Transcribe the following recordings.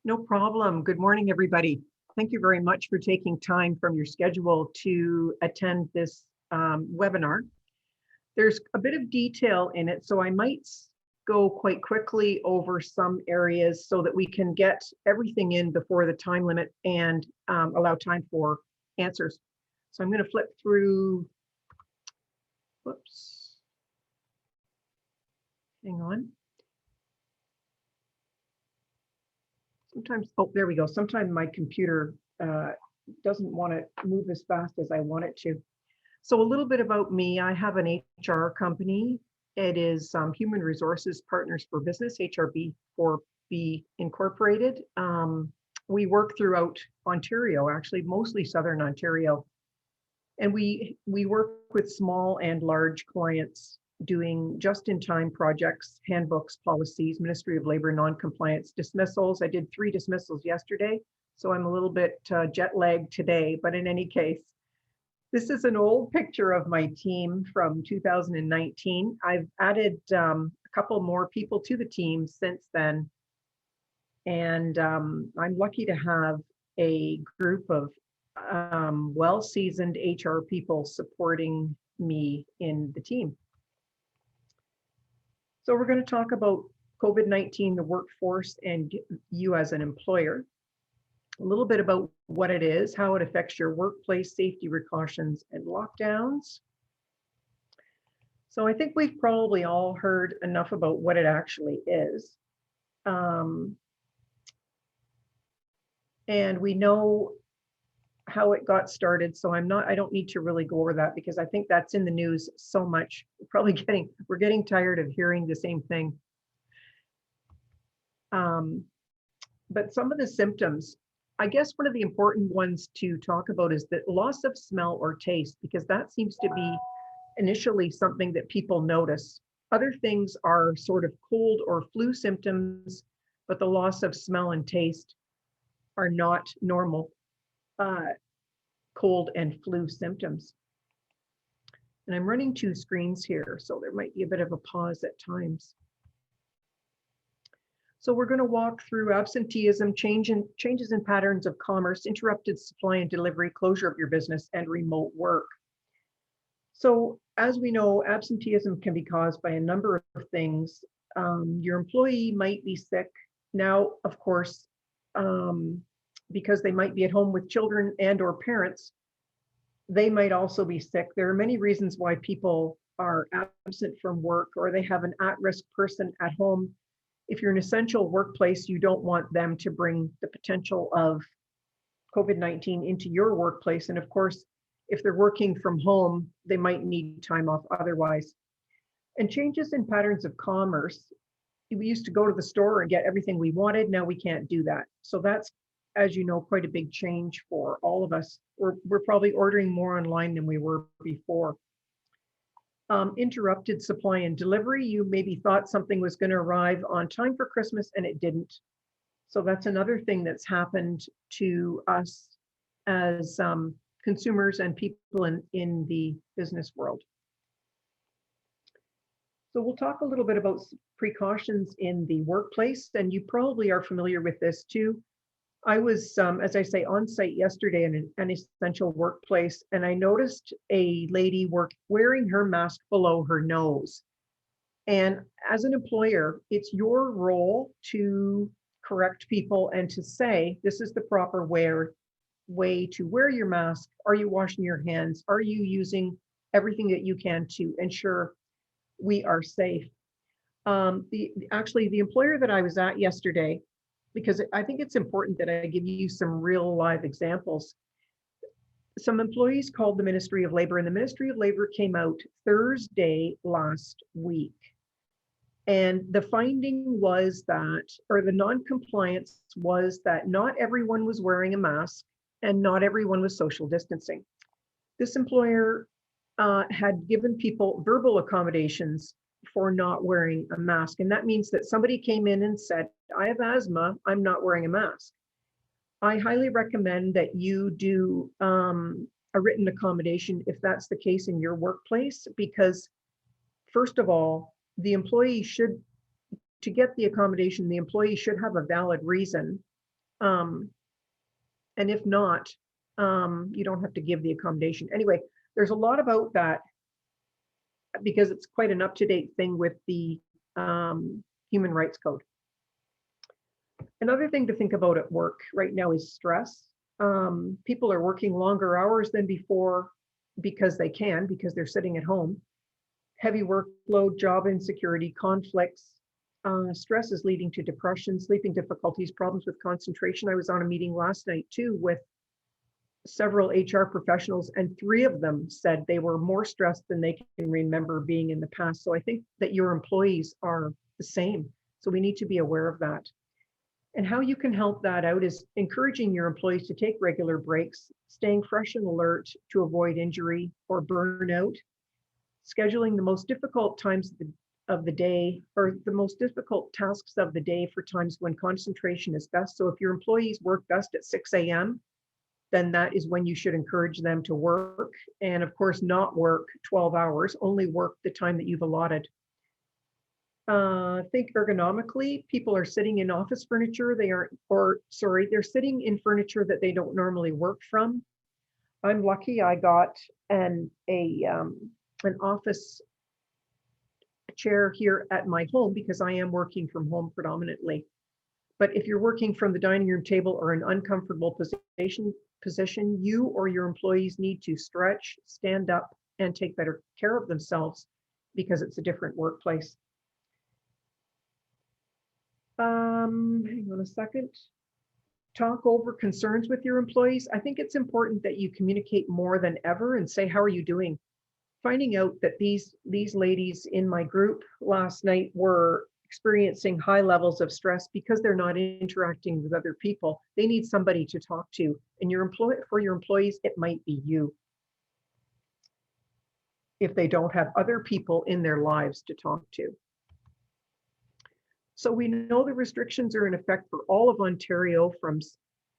No problem. Good morning, everybody. Thank you very much for taking time from your schedule to attend this webinar. There's a bit of detail in it, so I might go quite quickly over some areas so that we can get everything in before the time limit and allow time for answers. So I'm going to flip through, whoops, hang on. Sometimes, oh, there we go. Sometimes my computer doesn't want to move as fast as I want it to. So a little bit about me. I have an HR company. It is Human Resources Partners for Business, HRB4B Incorporated. We work throughout Ontario, actually mostly Southern Ontario. And we work with small and large clients doing just-in-time projects, handbooks, policies, Ministry of Labor, non-compliance, dismissals. I did 3 dismissals yesterday, so I'm a little bit jet-lagged today, but in any case, this is an old picture of my team from 2019. I've added a couple more people to the team since then, and I'm lucky to have a group of well-seasoned HR people supporting me in the team. So we're going to talk about COVID-19, the workforce, and you as an employer. A little bit about what it is, how it affects your workplace, safety precautions, and lockdowns. So I think we've probably all heard enough about what it actually is. And we know how it got started, so I don't need to really go over that because I think that's in the news so much. We're getting tired of hearing the same thing. But some of the symptoms, I guess one of the important ones to talk about is the loss of smell or taste, because that seems to be initially something that people notice. Other things are sort of cold or flu symptoms, but the loss of smell and taste are not normal cold and flu symptoms. And I'm running 2 screens here, so there might be a bit of a pause at times. So we're going to walk through absenteeism, changes in patterns of commerce, interrupted supply and delivery, closure of your business, and remote work. So as we know, absenteeism can be caused by a number of things. Your employee might be sick. Now, of course, because they might be at home with children and or parents, they might also be sick. There are many reasons why people are absent from work, or they have an at-risk person at home. If you're an essential workplace, you don't want them to bring the potential of COVID-19 into your workplace. And of course, if they're working from home, they might need time off otherwise. And changes in patterns of commerce. We used to go to the store and get everything we wanted. Now we can't do that. So that's, as you know, quite a big change for all of us. We're probably ordering more online than we were before. Interrupted supply and delivery. You maybe thought something was going to arrive on time for Christmas and it didn't. So that's another thing that's happened to us as consumers and people in the business world. So we'll talk a little bit about precautions in the workplace, and you probably are familiar with this too. I was, as I say, on site yesterday in an essential workplace, and I noticed a lady wearing her mask below her nose. And as an employer, it's your role to correct people and to say, this is the proper way to wear your mask. Are you washing your hands? Are you using everything that you can to ensure we are safe? Actually, the employer that I was at yesterday, because I think it's important that I give you some real live examples. Some employees called the Ministry of Labor, and the Ministry of Labor came out Thursday last week. And the finding was that, or the non-compliance was that not everyone was wearing a mask and not everyone was social distancing. This employer had given people verbal accommodations for not wearing a mask. And that means that somebody came in and said, I have asthma, I'm not wearing a mask. I highly recommend that you do a written accommodation if that's the case in your workplace, because first of all, to get the accommodation, the employee should have a valid reason Um, and if not, you don't have to give the accommodation. Anyway, there's a lot about that because it's quite an up-to-date thing with the Human Rights Code. Another thing to think about at work right now is stress. People are working longer hours than before because they can, because they're sitting at home. Heavy workload, job insecurity, conflicts. Stress is leading to depression, sleeping difficulties, problems with concentration. I was on a meeting last night too with several HR professionals, and 3 of them said they were more stressed than they can remember being in the past. So I think that your employees are the same. So we need to be aware of that. And how you can help that out is encouraging your employees to take regular breaks, staying fresh and alert to avoid injury or burnout, scheduling the most difficult times of the day, or the most difficult tasks of the day for times when concentration is best. So if your employees work best at 6 a.m., then that is when you should encourage them to work. And of course, not work 12 hours, only work the time that you've allotted. Think ergonomically. People are sitting in office furniture. They're sitting in furniture that they don't normally work from. I'm lucky I got an office chair here at my home because I am working from home predominantly. But if you're working from the dining room table or an uncomfortable position, you or your employees need to stretch, stand up, and take better care of themselves because it's a different workplace. Hang on a second. Talk over concerns with your employees. I think it's important that you communicate more than ever and say, how are you doing? Finding out that these ladies in my group last night were experiencing high levels of stress because they're not interacting with other people. They need somebody to talk to. And for your employees, it might be you, if they don't have other people in their lives to talk to. So we know the restrictions are in effect for all of Ontario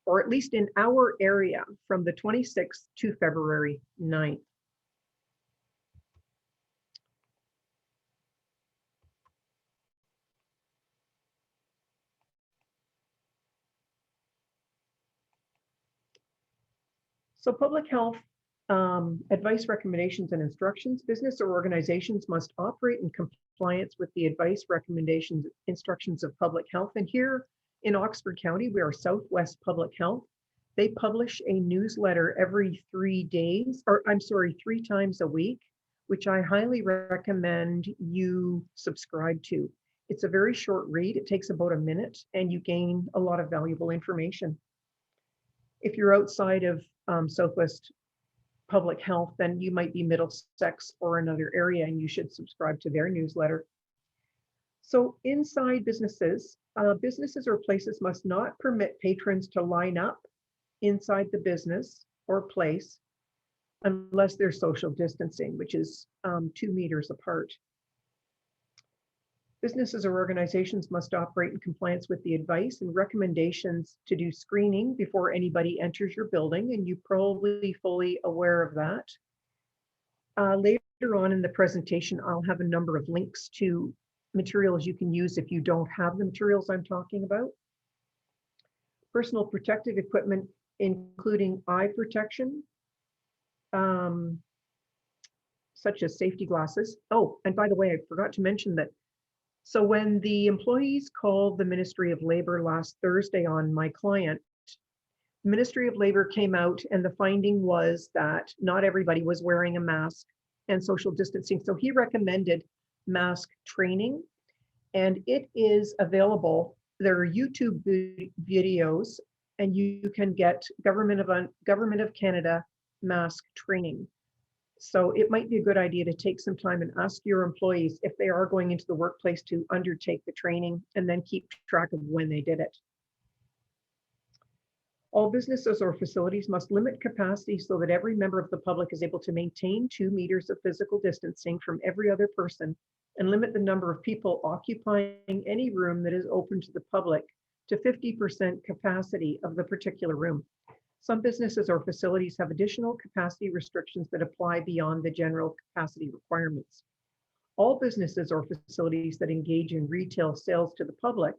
or at least in our area, from the 26th to February 9th. So public health advice, recommendations, and instructions. Business or organizations must operate in compliance with the advice, recommendations, instructions of public health. And here in Oxford County, we are Southwest Public Health. They publish a newsletter every 3 days, or I'm sorry, 3 times a week, which I highly recommend you subscribe to. It's a very short read. It takes about a minute and you gain a lot of valuable information. If you're outside of Southwest Public Health, then you might be Middlesex or another area, and you should subscribe to their newsletter. So inside businesses, businesses or places must not permit patrons to line up inside the business or place unless they're social distancing, which is 2 meters apart. Businesses or organizations must operate in compliance with the advice and recommendations to do screening before anybody enters your building, and you're probably fully aware of that. Later on in the presentation, I'll have a number of links to materials you can use if you don't have the materials I'm talking about. Personal protective equipment, including eye protection, such as safety glasses. Oh, and by the way, I forgot to mention that. So when the employees called the Ministry of Labor last Thursday on my client, the Ministry of Labor came out and the finding was that not everybody was wearing a mask and social distancing. So he recommended mask training, and it is available. There are YouTube videos, and you can get Government of Canada mask training. So it might be a good idea to take some time and ask your employees if they are going into the workplace to undertake the training, and then keep track of when they did it. All businesses or facilities must limit capacity so that every member of the public is able to maintain 2 meters of physical distancing from every other person, and limit the number of people occupying any room that is open to the public to 50% capacity of the particular room. Some businesses or facilities have additional capacity restrictions that apply beyond the general capacity requirements. All businesses or facilities that engage in retail sales to the public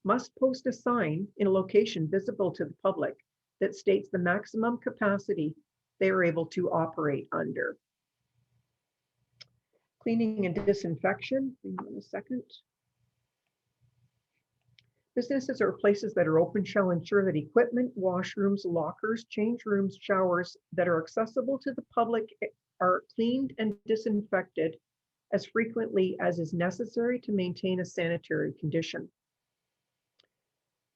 must post a sign in a location visible to the public that states the maximum capacity they are able to operate under. Cleaning and disinfection, hang on a second. Businesses or places that are open shall ensure that equipment, washrooms, lockers, change rooms, showers that are accessible to the public are cleaned and disinfected as frequently as is necessary to maintain a sanitary condition.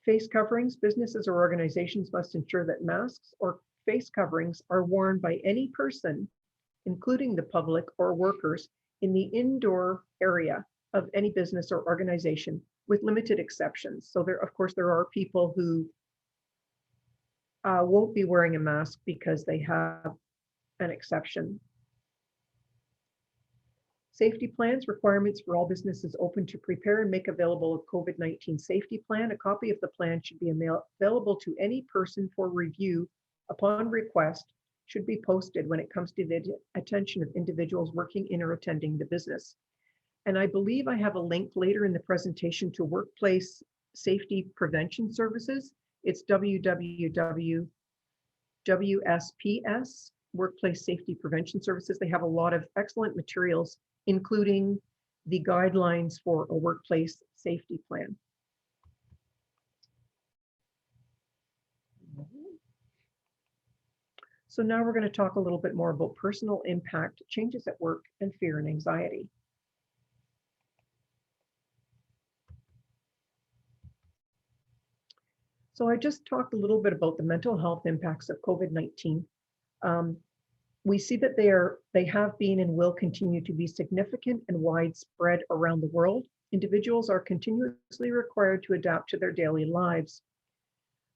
Face coverings, businesses or organizations must ensure that masks or face coverings are worn by any person, including the public or workers, in the indoor area of any business or organization, with limited exceptions. So there, of course, there are people who won't be wearing a mask because they have an exception. Safety plans, requirements for all businesses open to prepare and make available a COVID-19 safety plan. A copy of the plan should be available to any person for review upon request, should be posted when it comes to the attention of individuals working in or attending the business. And I believe I have a link later in the presentation to workplace safety prevention services. It's www.WSPS, Workplace Safety Prevention Services. They have a lot of excellent materials, including the guidelines for a workplace safety plan. So now we're going to talk a little bit more about personal impact, changes at work, and fear and anxiety. So I just talked a little bit about the mental health impacts of COVID-19. We see that they have been and will continue to be significant and widespread around the world. Individuals are continuously required to adapt to their daily lives.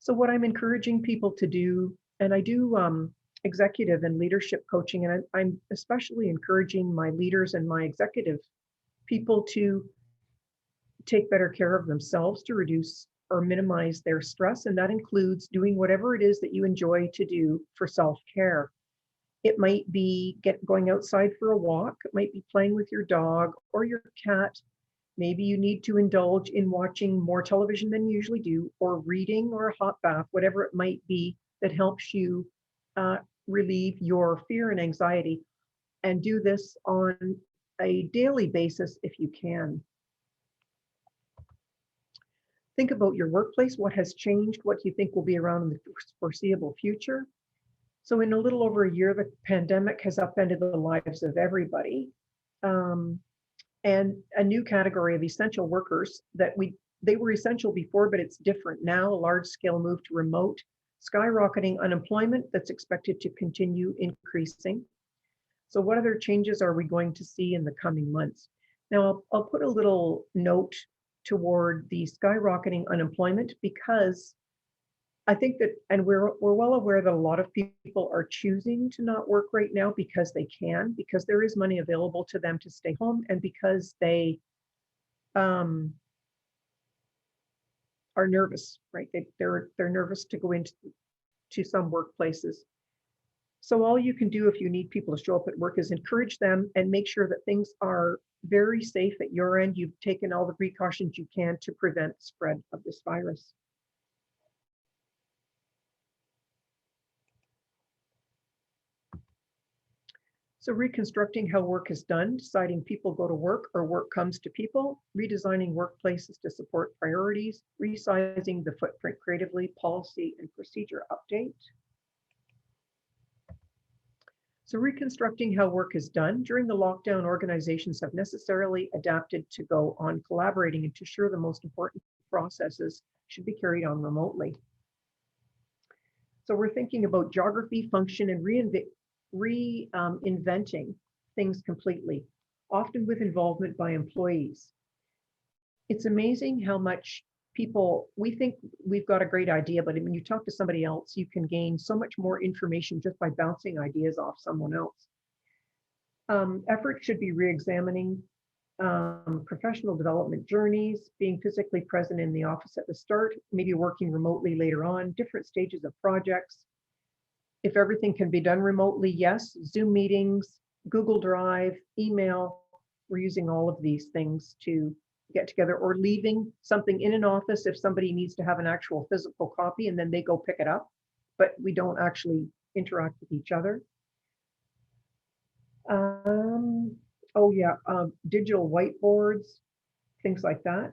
So what I'm encouraging people to do, and I do executive and leadership coaching, and I'm especially encouraging my leaders and my executive people to take better care of themselves, to reduce or minimize their stress. And that includes doing whatever it is that you enjoy to do for self-care. It might be going outside for a walk. It might be playing with your dog or your cat. Maybe you need to indulge in watching more television than you usually do, or reading, or a hot bath, whatever it might be that helps you relieve your fear and anxiety. And do this on a daily basis if you can. Think about your workplace. What has changed? What do you think will be around in the foreseeable future? So in a little over a year, the pandemic has upended the lives of everybody. And a new category of essential workers that they were essential before, but it's different now, a large scale move to remote, skyrocketing unemployment that's expected to continue increasing. So what other changes are we going to see in the coming months? Now, I'll put a little note toward the skyrocketing unemployment, because I think that, and we're well aware that a lot of people are choosing to not work right now because they can, because there is money available to them to stay home, and because they are nervous, right? They're nervous to go into some workplaces. So all you can do if you need people to show up at work is encourage them and make sure that things are very safe at your end. You've taken all the precautions you can to prevent the spread of this virus. So reconstructing how work is done, deciding people go to work or work comes to people, redesigning workplaces to support priorities, resizing the footprint creatively, policy and procedure update. So reconstructing how work is done. During the lockdown, organizations have necessarily adapted to go on collaborating and to ensure the most important processes should be carried on remotely. So we're thinking about geography, function, and reinventing things completely, often with involvement by employees. It's amazing how much we think we've got a great idea, but when you talk to somebody else, you can gain so much more information just by bouncing ideas off someone else. Effort should be re-examining professional development journeys, being physically present in the office at the start, maybe working remotely later on, different stages of projects. If everything can be done remotely, yes, Zoom meetings, Google Drive, email, we're using all of these things to get together, or leaving something in an office if somebody needs to have an actual physical copy and then they go pick it up, but we don't actually interact with each other. Oh yeah, digital whiteboards, things like that.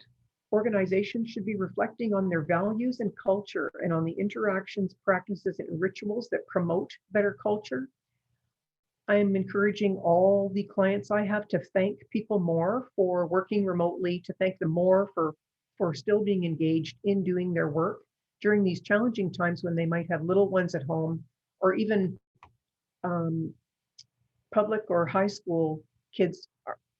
Organizations should be reflecting on their values and culture and on the interactions, practices, and rituals that promote better culture. I'm encouraging all the clients I have to thank people more for working remotely, to thank them more for still being engaged in doing their work during these challenging times when they might have little ones at home, or even public or high school kids.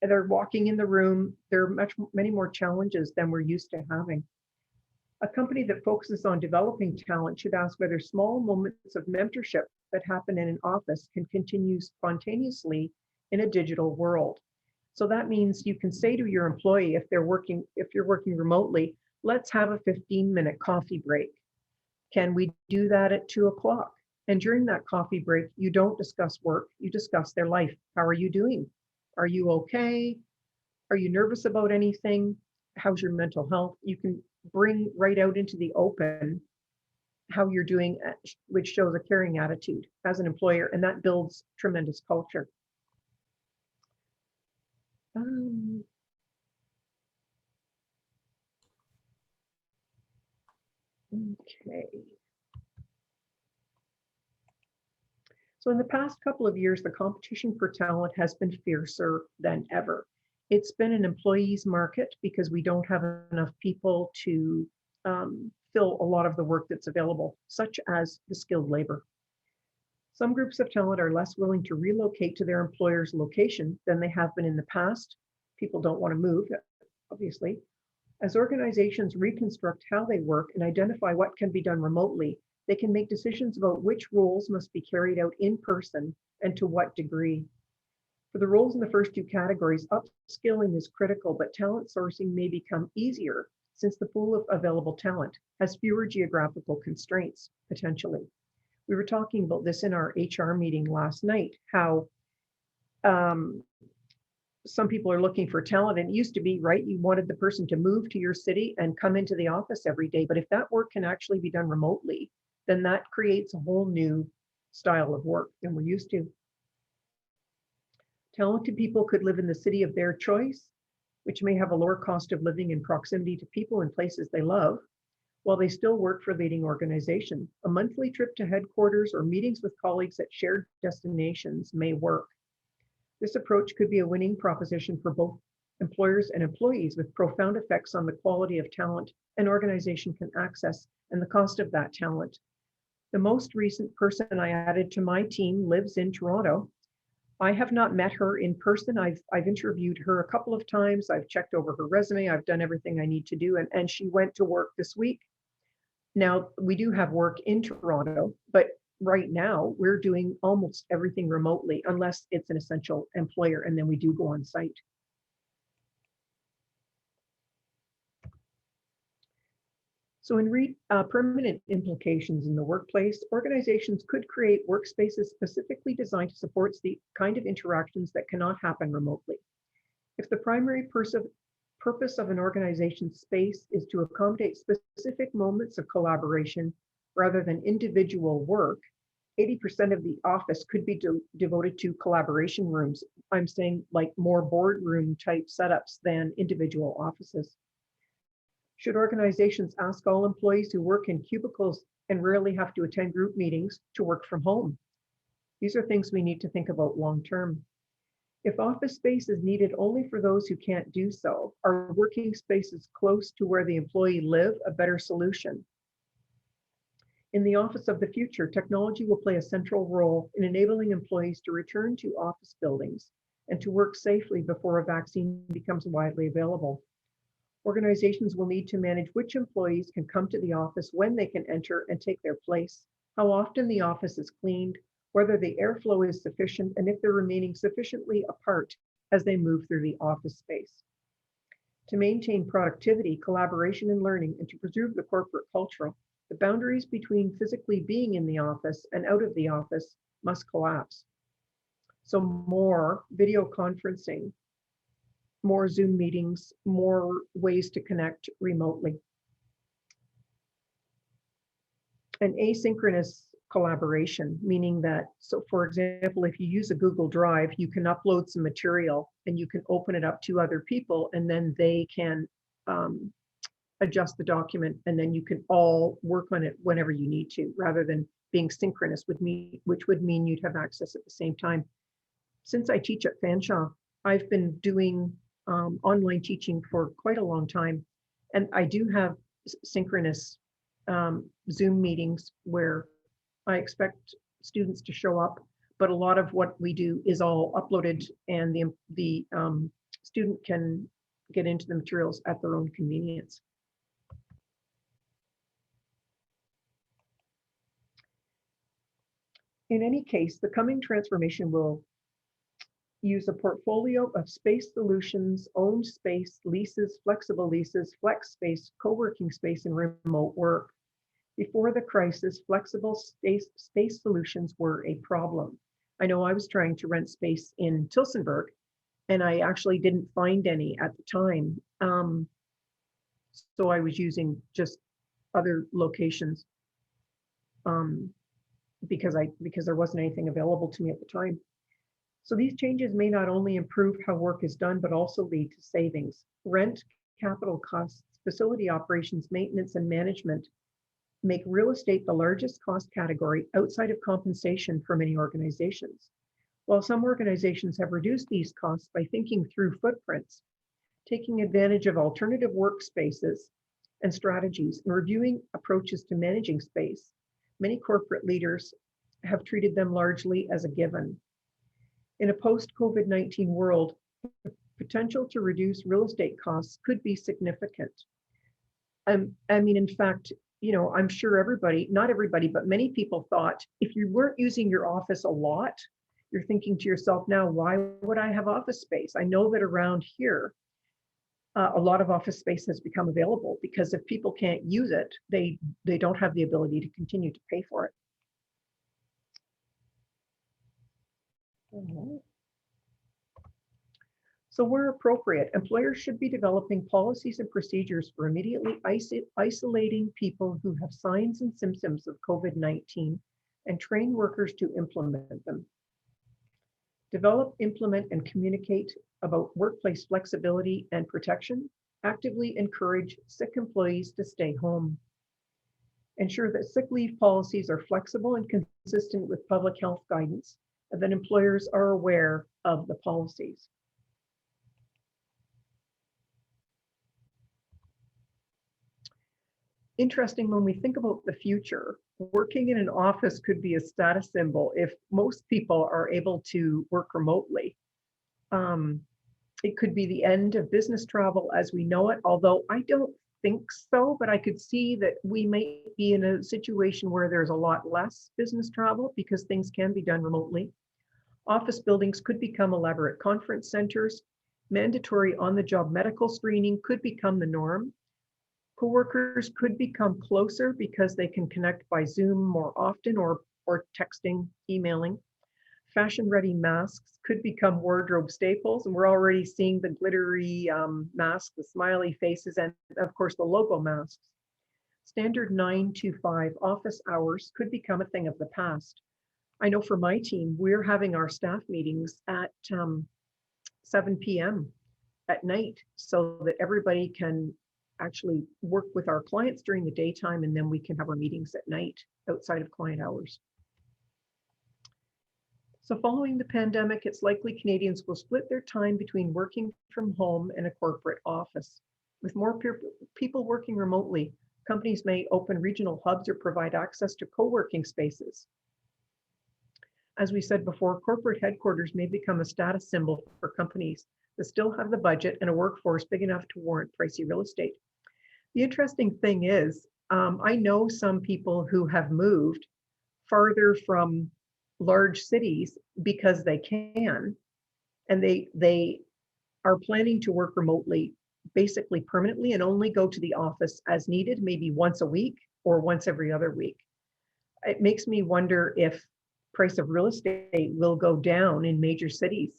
They're walking in the room. There are many more challenges than we're used to having. A company that focuses on developing talent should ask whether small moments of mentorship that happen in an office can continue spontaneously in a digital world. So that means you can say to your employee, if you're working remotely, let's have a 15-minute coffee break. Can we do that at 2 o'clock? And during that coffee break, you don't discuss work, you discuss their life. How are you doing? Are you okay? Are you nervous about anything? How's your mental health? You can bring right out into the open how you're doing, which shows a caring attitude as an employer, and that builds tremendous culture. Okay. So in the past couple of years, the competition for talent has been fiercer than ever. It's been an employees market because we don't have enough people to fill a lot of the work that's available, such as the skilled labor. Some groups of talent are less willing to relocate to their employer's location than they have been in the past. People don't want to move, obviously. As organizations reconstruct how they work and identify what can be done remotely, they can make decisions about which roles must be carried out in person and to what degree. For the roles in the first two categories, upskilling is critical, but talent sourcing may become easier since the pool of available talent has fewer geographical constraints, potentially. We were talking about this in our HR meeting last night, how some people are looking for talent, and it used to be, right, you wanted the person to move to your city and come into the office every day. But if that work can actually be done remotely, then that creates a whole new style of work than we're used to. Talented people could live in the city of their choice, which may have a lower cost of living and proximity to people and places they love, while they still work for a leading organization. A monthly trip to headquarters or meetings with colleagues at shared destinations may work. This approach could be a winning proposition for both employers and employees, with profound effects on the quality of talent an organization can access and the cost of that talent. The most recent person I added to my team lives in Toronto. I have not met her in person. I've interviewed her a couple of times. I've checked over her resume. I've done everything I need to do. And she went to work this week. Now, we do have work in Toronto, but right now we're doing almost everything remotely, unless it's an essential employer, and then we do go on site. So in permanent implications in the workplace, organizations could create workspaces specifically designed to support the kind of interactions that cannot happen remotely. If the primary purpose of an organization's space is to accommodate specific moments of collaboration rather than individual work, 80% of the office could be devoted to collaboration rooms. I'm saying like more boardroom type setups than individual offices. Should organizations ask all employees who work in cubicles and rarely have to attend group meetings to work from home? These are things we need to think about long term. If office space is needed only for those who can't do so, are working spaces close to where the employee live a better solution? In the office of the future, technology will play a central role in enabling employees to return to office buildings and to work safely before a vaccine becomes widely available. Organizations will need to manage which employees can come to the office, when they can enter and take their place, how often the office is cleaned, whether the airflow is sufficient, and if they're remaining sufficiently apart as they move through the office space. To maintain productivity, collaboration, and learning, and to preserve the corporate culture, the boundaries between physically being in the office and out of the office must collapse. So more video conferencing more Zoom meetings, more ways to connect remotely. And asynchronous collaboration, meaning that, so for example, if you use a Google Drive, you can upload some material and you can open it up to other people, and then they can adjust the document, and then you can all work on it whenever you need to, rather than being synchronous with me, which would mean you'd have access at the same time. Since I teach at Fanshawe, I've been doing online teaching for quite a long time, and I do have synchronous Zoom meetings where I expect students to show up, but a lot of what we do is all uploaded, and the student can get into the materials at their own convenience. In any case, the coming transformation will use a portfolio of space solutions, owned space, leases, flexible leases, flex space, co-working space, and remote work. Before the crisis, flexible space solutions were a problem. I know I was trying to rent space in Tillsonburg, and I actually didn't find any at the time. So I was using just other locations because there wasn't anything available to me at the time. So these changes may not only improve how work is done, but also lead to savings. Rent, capital costs, facility operations, maintenance, and management make real estate the largest cost category outside of compensation for many organizations. While some organizations have reduced these costs by thinking through footprints, taking advantage of alternative workspaces and strategies, and reviewing approaches to managing space, many corporate leaders have treated them largely as a given. In a post-COVID-19 world, the potential to reduce real estate costs could be significant. I mean, in fact, you know, I'm sure everybody, not everybody, but many people thought if you weren't using your office a lot, you're thinking to yourself now, why would I have office space? I know that around here, a lot of office space has become available because if people can't use it, they don't have the ability to continue to pay for it. So where appropriate, employers should be developing policies and procedures for immediately isolating people who have signs and symptoms of COVID-19 and train workers to implement them. Develop, implement, and communicate about workplace flexibility and protection. Actively encourage sick employees to stay home. Ensure that sick leave policies are flexible and consistent with public health guidance, and that employers are aware of the policies. Interesting, when we think about the future, working in an office could be a status symbol if most people are able to work remotely. It could be the end of business travel as we know it, although I don't think so, but I could see that we may be in a situation where there's a lot less business travel because things can be done remotely. Office buildings could become elaborate conference centers. Mandatory on-the-job medical screening could become the norm. Coworkers could become closer because they can connect by Zoom more often or texting, emailing. Fashion-ready masks could become wardrobe staples, and we're already seeing the glittery masks, the smiley faces, and of course the logo masks. Standard 9 to 5 office hours could become a thing of the past. I know for my team, we're having our staff meetings at 7 p.m. at night so that everybody can actually work with our clients during the daytime, and then we can have our meetings at night outside of client hours. So following the pandemic, it's likely Canadians will split their time between working from home and a corporate office. With more people working remotely, companies may open regional hubs or provide access to co-working spaces. As we said before, corporate headquarters may become a status symbol for companies that still have the budget and a workforce big enough to warrant pricey real estate. The interesting thing is, I know some people who have moved farther from large cities because they can, and they are planning to work remotely basically permanently and only go to the office as needed, maybe once a week or once every other week. It makes me wonder if price of real estate will go down in major cities.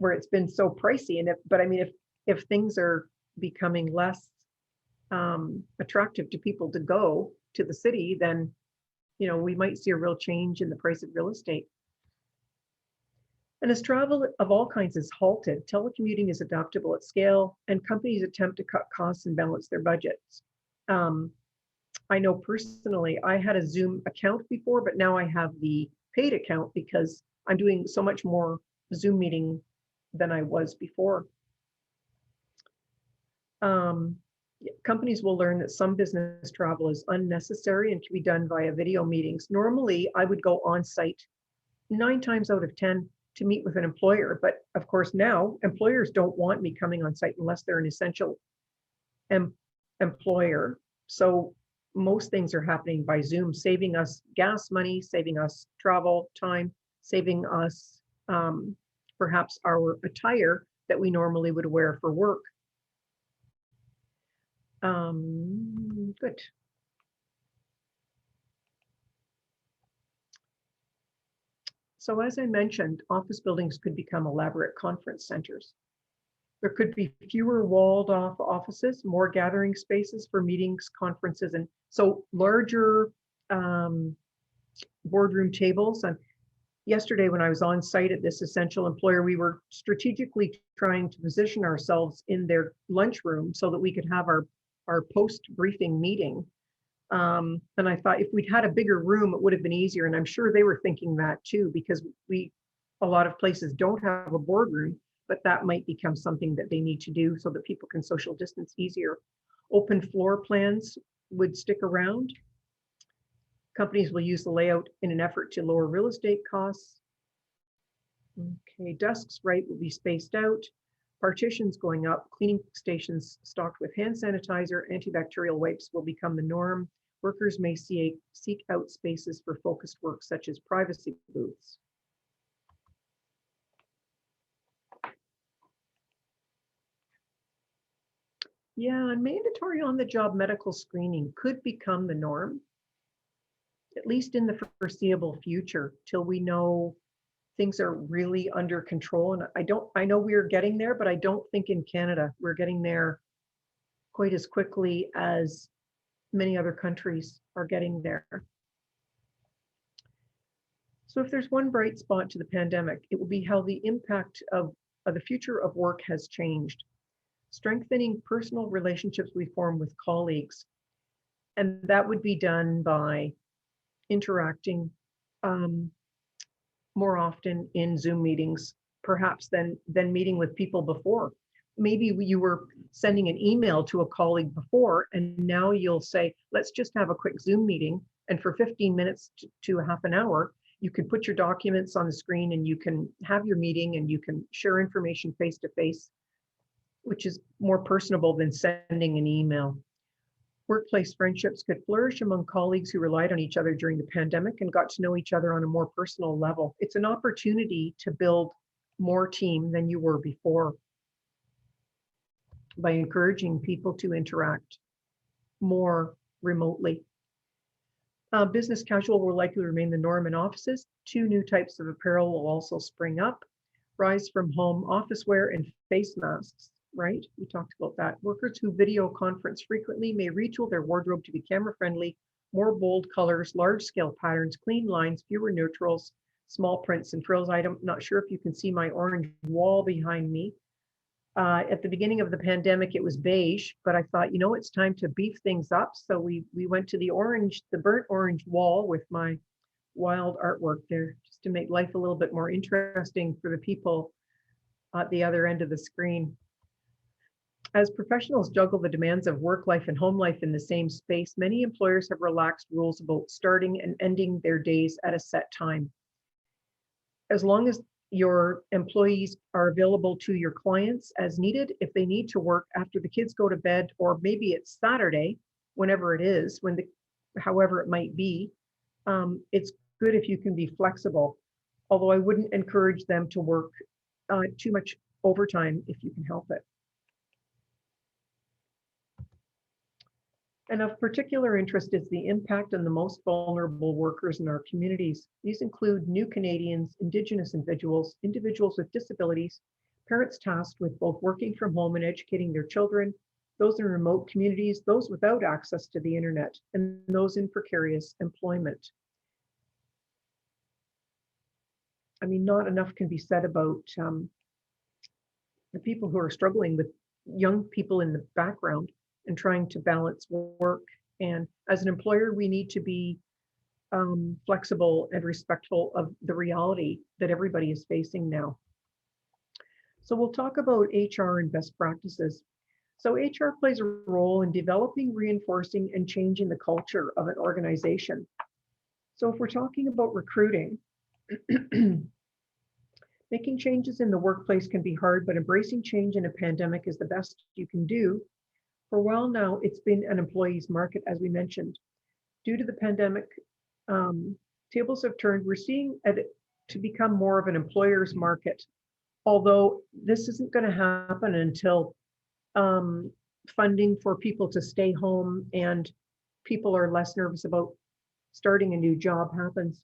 where it's been so pricey. And but I mean, if things are becoming less attractive to people to go to the city, then we might see a real change in the price of real estate. And as travel of all kinds is halted, telecommuting is adaptable at scale, and companies attempt to cut costs and balance their budgets. I know personally, I had a Zoom account before, but now I have the paid account because I'm doing so much more Zoom meeting than I was before. Companies will learn that some business travel is unnecessary and can be done via video meetings. Normally, I would go on site 9 times out of 10 to meet with an employer. But of course, now employers don't want me coming on site unless they're an essential employer. So most things are happening by Zoom, saving us gas money, saving us travel time, saving us perhaps our attire that we normally would wear for work. Good. So as I mentioned, office buildings could become elaborate conference centers. There could be fewer walled off offices, more gathering spaces for meetings, conferences, and so larger boardroom tables. And yesterday when I was on site at this essential employer, we were strategically trying to position ourselves in their lunchroom so that we could have our post-briefing meeting. And I thought if we'd had a bigger room, it would have been easier. And I'm sure they were thinking that too, because a lot of places don't have a boardroom, but that might become something that they need to do so that people can social distance easier. Open floor plans would stick around. Companies will use the layout in an effort to lower real estate costs. Okay, desks, right, will be spaced out. Partitions going up, cleaning stations stocked with hand sanitizer, antibacterial wipes will become the norm. Workers may seek out spaces for focused work, such as privacy booths. Yeah, and mandatory on-the-job medical screening could become the norm, at least in the foreseeable future, till we know things are really under control. And I know we're getting there, but I don't think in Canada we're getting there quite as quickly as many other countries are getting there. So if there's one bright spot to the pandemic, it will be how the impact of the future of work has changed, strengthening personal relationships we form with colleagues. And that would be done by interacting more often in Zoom meetings, perhaps than meeting with people before. Maybe you were sending an email to a colleague before, and now you'll say, let's just have a quick Zoom meeting. And for 15 minutes to a half an hour, you can put your documents on the screen and you can have your meeting and you can share information face to face, which is more personable than sending an email. Workplace friendships could flourish among colleagues who relied on each other during the pandemic and got to know each other on a more personal level. It's an opportunity to build more team than you were before by encouraging people to interact more remotely. Business casual will likely remain the norm in offices. 2 new types of apparel will also spring up. Rise from home office wear and face masks. Right? We talked about that. Workers who video conference frequently may retool their wardrobe to be camera friendly, more bold colors, large scale patterns, clean lines, fewer neutrals, small prints and frills. I'm not sure if you can see my orange wall behind me. At the beginning of the pandemic, it was beige, but I thought, it's time to beef things up. So we went to the burnt orange wall with my wild artwork there, just to make life a little bit more interesting for the people at the other end of the screen. As professionals juggle the demands of work life and home life in the same space, many employers have relaxed rules about starting and ending their days at a set time. As long as your employees are available to your clients as needed, if they need to work after the kids go to bed, or maybe it's Saturday, whenever it is, however it might be, it's good if you can be flexible. Although I wouldn't encourage them to work too much overtime if you can help it. And of particular interest is the impact on the most vulnerable workers in our communities. These include new Canadians, Indigenous individuals, individuals with disabilities, Parents tasked with both working from home and educating their children, those in remote communities, those without access to the internet, and those in precarious employment. I mean, not enough can be said about the people who are struggling with young people in the background and trying to balance work. And as an employer, we need to be flexible and respectful of the reality that everybody is facing now. So we'll talk about HR and best practices. So HR plays a role in developing, reinforcing, and changing the culture of an organization. So if we're talking about recruiting, making changes in the workplace can be hard, but embracing change in a pandemic is the best you can do. For a while now, it's been an employee's market, as we mentioned. Due to the pandemic, tables have turned. We're seeing it to become more of an employer's market, although this isn't going to happen until funding for people to stay home and people are less nervous about starting a new job happens.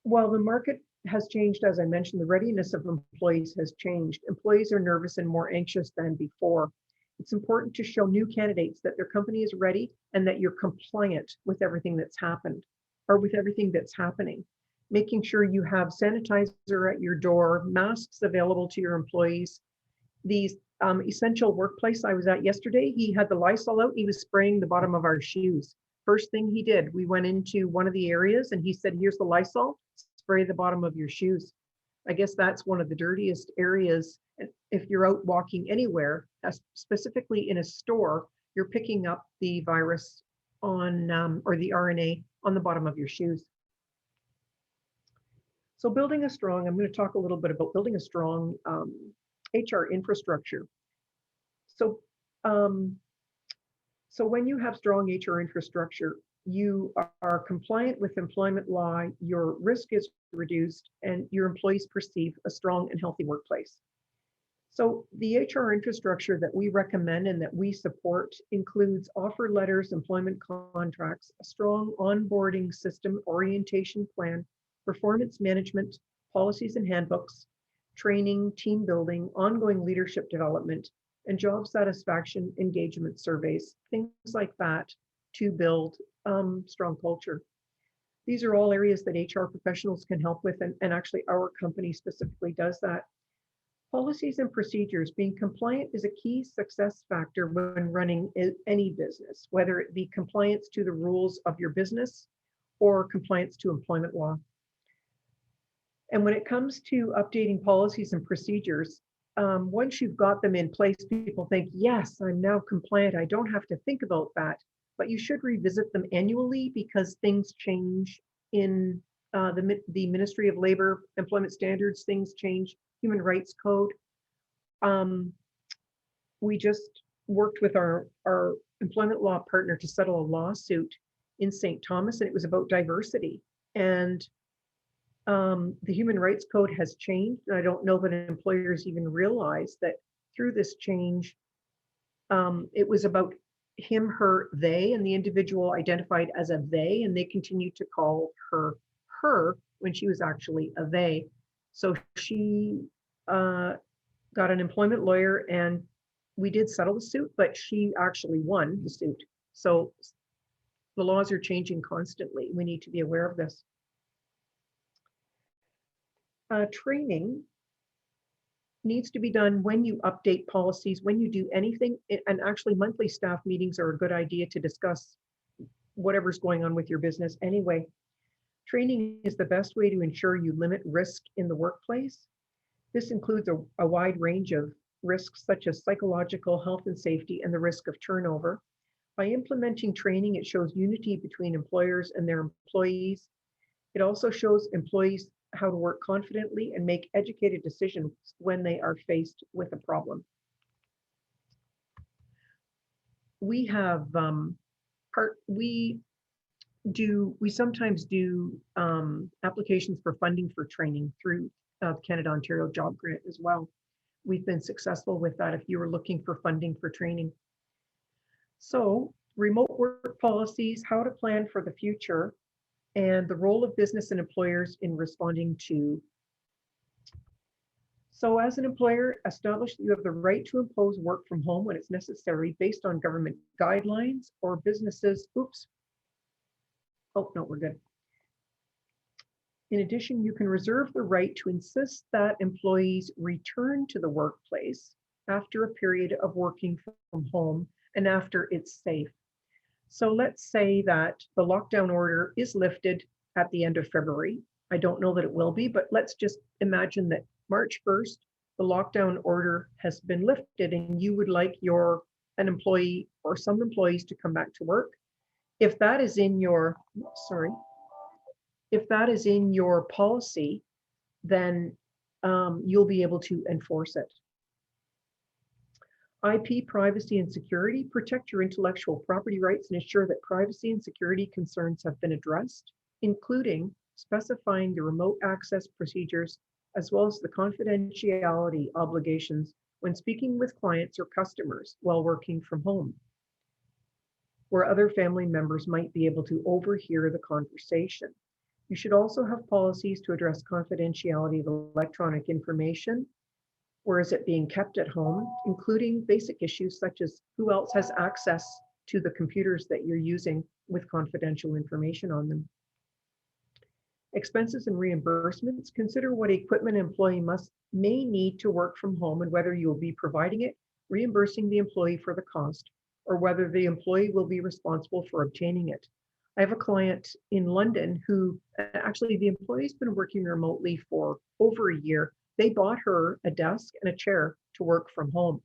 While the market has changed, as I mentioned, the readiness of employees has changed. Employees are nervous and more anxious than before. It's important to show new candidates that their company is ready and that you're compliant with everything that's happened or with everything that's happening. Making sure you have sanitizer at your door, masks available to your employees. These essential workplace I was at yesterday, he had the Lysol out, he was spraying the bottom of our shoes. First thing he did, we went into one of the areas and he said, here's the Lysol, spray the bottom of your shoes. I guess that's one of the dirtiest areas. If you're out walking anywhere, specifically in a store, you're picking up the virus on, or the RNA on the bottom of your shoes. So I'm going to talk a little bit about building a strong HR infrastructure. So when you have strong HR infrastructure, you are compliant with employment law, your risk is reduced, and your employees perceive a strong and healthy workplace. So the HR infrastructure that we recommend and that we support includes offer letters, employment contracts, a strong onboarding system, orientation plan, performance management, policies and handbooks, training, team building, ongoing leadership development, and job satisfaction engagement surveys, things like that to build strong culture. These are all areas that HR professionals can help with, and actually our company specifically does that. Policies and procedures. Being compliant is a key success factor when running any business, whether it be compliance to the rules of your business or compliance to employment law. And when it comes to updating policies and procedures, once you've got them in place, people think, yes, I'm now compliant. I don't have to think about that. But you should revisit them annually because things change in the Ministry of Labor, Employment Standards, things change, Human Rights Code. We just worked with our employment law partner to settle a lawsuit in St. Thomas, and it was about diversity. And the Human Rights Code has changed. And I don't know that employers even realize that through this change, it was about him, her, they, and the individual identified as a they, and they continued to call her when she was actually a they. So she got an employment lawyer and we did settle the suit, but she actually won the suit. So the laws are changing constantly. We need to be aware of this. Training needs to be done when you update policies, when you do anything, and actually monthly staff meetings are a good idea to discuss whatever's going on with your business anyway. Training is the best way to ensure you limit risk in the workplace. This includes a wide range of risks such as psychological, health and safety, and the risk of turnover. By implementing training, it shows unity between employers and their employees. It also shows employees how to work confidently and make educated decisions when they are faced with a problem. We have we sometimes do applications for funding for training through Canada Ontario Job Grant as well. We've been successful with that if you were looking for funding for training. So remote work policies, how to plan for the future, and the role of business and employers in responding to. So as an employer, establish that you have the right to impose work from home when it's necessary based on government guidelines or businesses. Oops. Oh, no, we're good. In addition, you can reserve the right to insist that employees return to the workplace after a period of working from home and after it's safe. So let's say that the lockdown order is lifted at the end of February. I don't know that it will be, but let's just imagine that March 1st, the lockdown order has been lifted and you would like an employee or some employees to come back to work. If that is in your, if that is in your policy, then you'll be able to enforce it. IP, privacy and security, protect your intellectual property rights and ensure that privacy and security concerns have been addressed, including specifying the remote access procedures as well as the confidentiality obligations when speaking with clients or customers while working from home, where other family members might be able to overhear the conversation. You should also have policies to address confidentiality of electronic information. Where is it being kept at home, including basic issues such as who else has access to the computers that you're using with confidential information on them. Expenses and reimbursements, consider what equipment an employee may need to work from home and whether you will be providing it, reimbursing the employee for the cost, or whether the employee will be responsible for obtaining it. I have a client in London who actually the employee's been working remotely for over a year. They bought her a desk and a chair to work from home.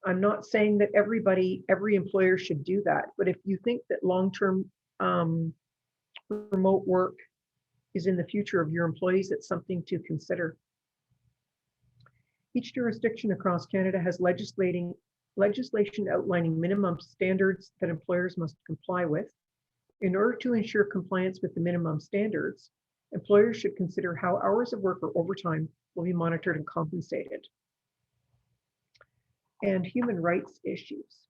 I'm not saying that every employer should do that, but if you think that long-term remote work is in the future of your employees, it's something to consider. Each jurisdiction across Canada has legislation outlining minimum standards that employers must comply with. In order to ensure compliance with the minimum standards, employers should consider how hours of work or overtime will be monitored and compensated. And human rights issues.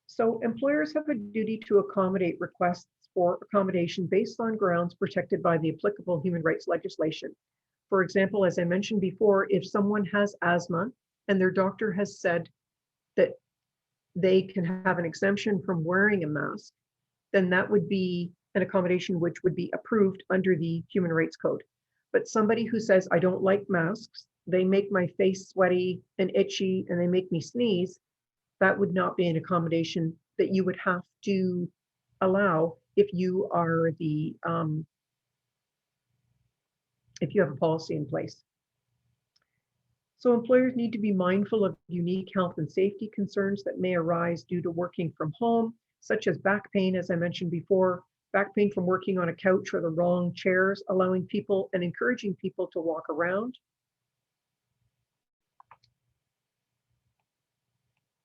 So employers have a duty to accommodate requests for accommodation based on grounds protected by the applicable human rights legislation. For example, as I mentioned before, if someone has asthma and their doctor has said that they can have an exemption from wearing a mask, then that would be an accommodation which would be approved under the Human Rights Code. But somebody who says, I don't like masks, they make my face sweaty and itchy and they make me sneeze, that would not be an accommodation that you would have to allow if you are if you have a policy in place. So employers need to be mindful of unique health and safety concerns that may arise due to working from home, such as back pain, as I mentioned before, back pain from working on a couch or the wrong chairs, allowing people and encouraging people to walk around.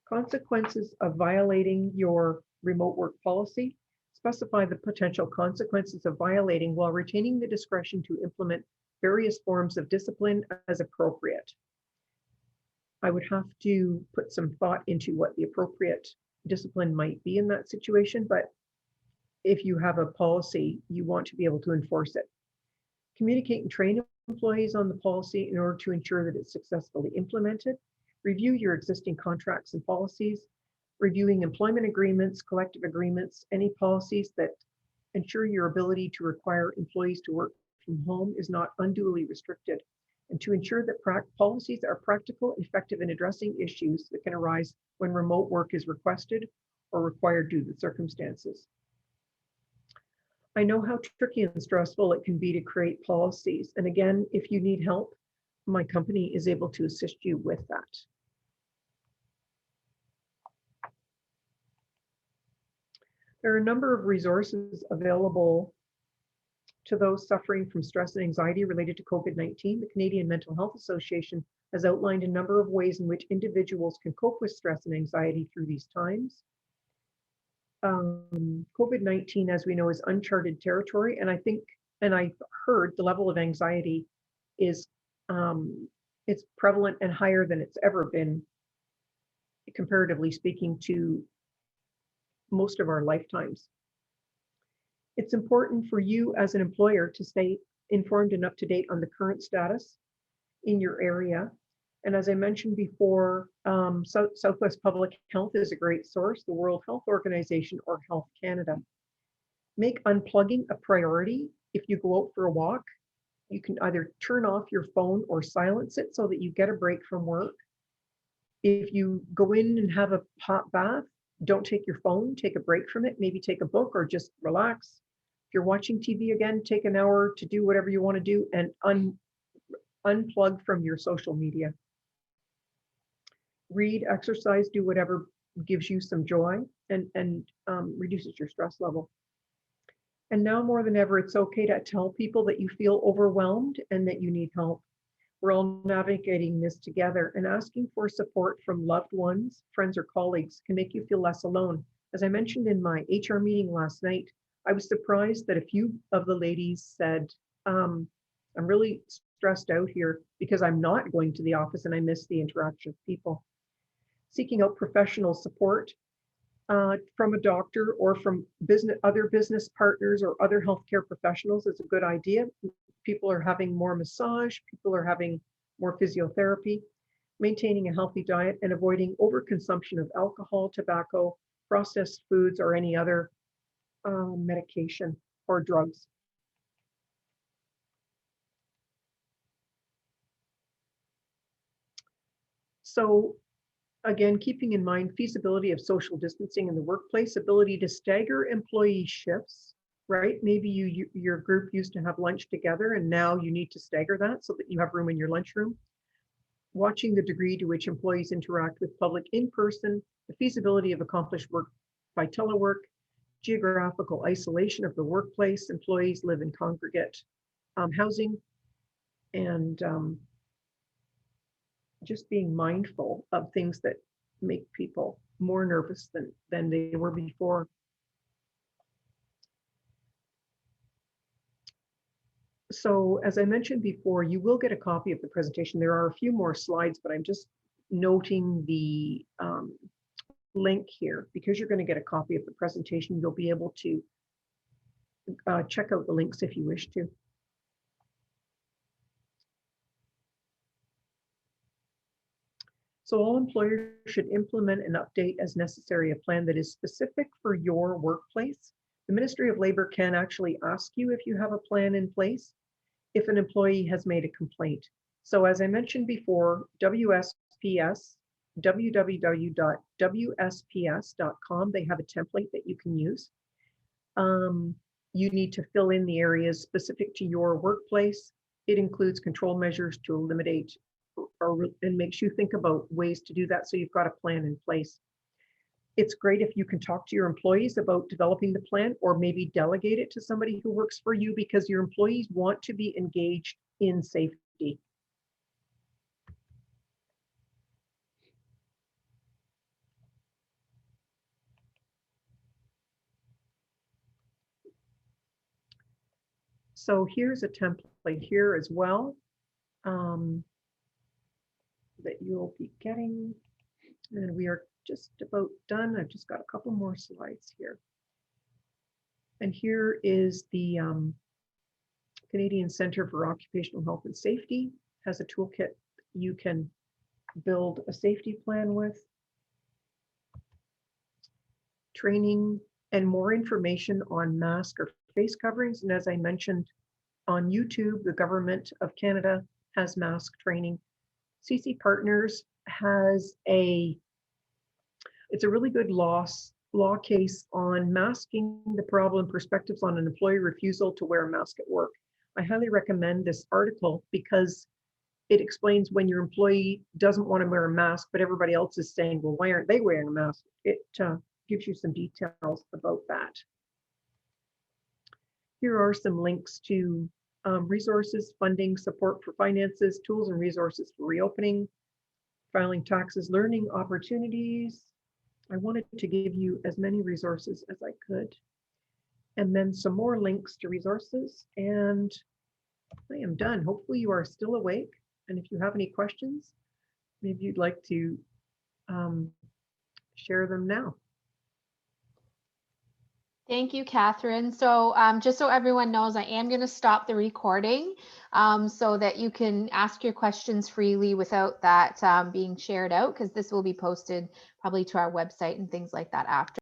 Consequences of violating your remote work policy. Specify the potential consequences of violating while retaining the discretion to implement various forms of discipline as appropriate. I would have to put some thought into what the appropriate discipline might be in that situation, but if you have a policy, you want to be able to enforce it. Communicate and train employees on the policy in order to ensure that it's successfully implemented. Review your existing contracts and policies, reviewing employment agreements, collective agreements, any policies that ensure your ability to require employees to work from home is not unduly restricted, and to ensure that policies are practical and effective in addressing issues that can arise when remote work is requested or required due to the circumstances. I know how tricky and stressful it can be to create policies. And again, if you need help, my company is able to assist you with that. There are a number of resources available to those suffering from stress and anxiety related to COVID-19. The Canadian Mental Health Association has outlined a number of ways in which individuals can cope with stress and anxiety through these times. COVID-19, as we know, is uncharted territory, and I've heard the level of anxiety is it's prevalent and higher than it's ever been, comparatively speaking, to most of our lifetimes. It's important for you as an employer to stay informed and up to date on the current status in your area. And as I mentioned before, Southwest Public Health is a great source, the World Health Organization or Health Canada. Make unplugging a priority. If you go out for a walk, you can either turn off your phone or silence it so that you get a break from work. If you go in and have a hot bath, don't take your phone, take a break from it, maybe take a book or just relax. If you're watching TV again, take an hour to do whatever you want to do and unplug from your social media. Read, exercise, do whatever gives you some joy and reduces your stress level. And now more than ever, it's okay to tell people that you feel overwhelmed and that you need help. We're all navigating this together, and asking for support from loved ones, friends, or colleagues can make you feel less alone. As I mentioned in my HR meeting last night, I was surprised that a few of the ladies said, I'm really stressed out here because I'm not going to the office and I miss the interaction with people. Seeking out professional support from a doctor or from other business partners or other healthcare professionals is a good idea. People are having more massage, people are having more physiotherapy, maintaining a healthy diet and avoiding overconsumption of alcohol, tobacco, processed foods, or any other medication or drugs. So again, keeping in mind feasibility of social distancing in the workplace, ability to stagger employee shifts, right? Maybe your group used to have lunch together and now you need to stagger that so that you have room in your lunchroom. Watching the degree to which employees interact with public in person, the feasibility of accomplished work by telework, geographical isolation of the workplace, employees live in congregate housing, and just being mindful of things that make people more nervous than they were before. So as I mentioned before, you will get a copy of the presentation. There are a few more slides, but I'm just noting the link here. Because you're going to get a copy of the presentation, you'll be able to check out the links if you wish to. So all employers should implement and update as necessary a plan that is specific for your workplace. The Ministry of Labor can actually ask you if you have a plan in place if an employee has made a complaint. So as I mentioned before, WSPS, www.wsps.com, they have a template that you can use. You need to fill in the areas specific to your workplace. It includes control measures to eliminate and makes you think about ways to do that so you've got a plan in place. It's great if you can talk to your employees about developing the plan or maybe delegate it to somebody who works for you because your employees want to be engaged in safety. So here's a template here as well that you'll be getting. And we are just about done. I've just got a couple more slides here. And here is the Canadian Centre for Occupational Health and Safety has a toolkit you can build a safety plan with. Training and more information on mask or face coverings. And as I mentioned on YouTube, the Government of Canada has mask training. CC Partners has it's a really good law case on masking the problem, perspectives on an employee refusal to wear a mask at work. I highly recommend this article because it explains when your employee doesn't want to wear a mask, but everybody else is saying, well, why aren't they wearing a mask? It gives you some details about that. Here are some links to resources, funding, support for finances, tools and resources for reopening, filing taxes, learning opportunities. I wanted to give you as many resources as I could. And then some more links to resources. And I am done. Hopefully you are still awake. And if you have any questions, maybe you'd like to share them now. Thank you, Catherine. So just so everyone knows, I am going to stop the recording so that you can ask your questions freely without that being shared out, because this will be posted probably to our website and things like that after.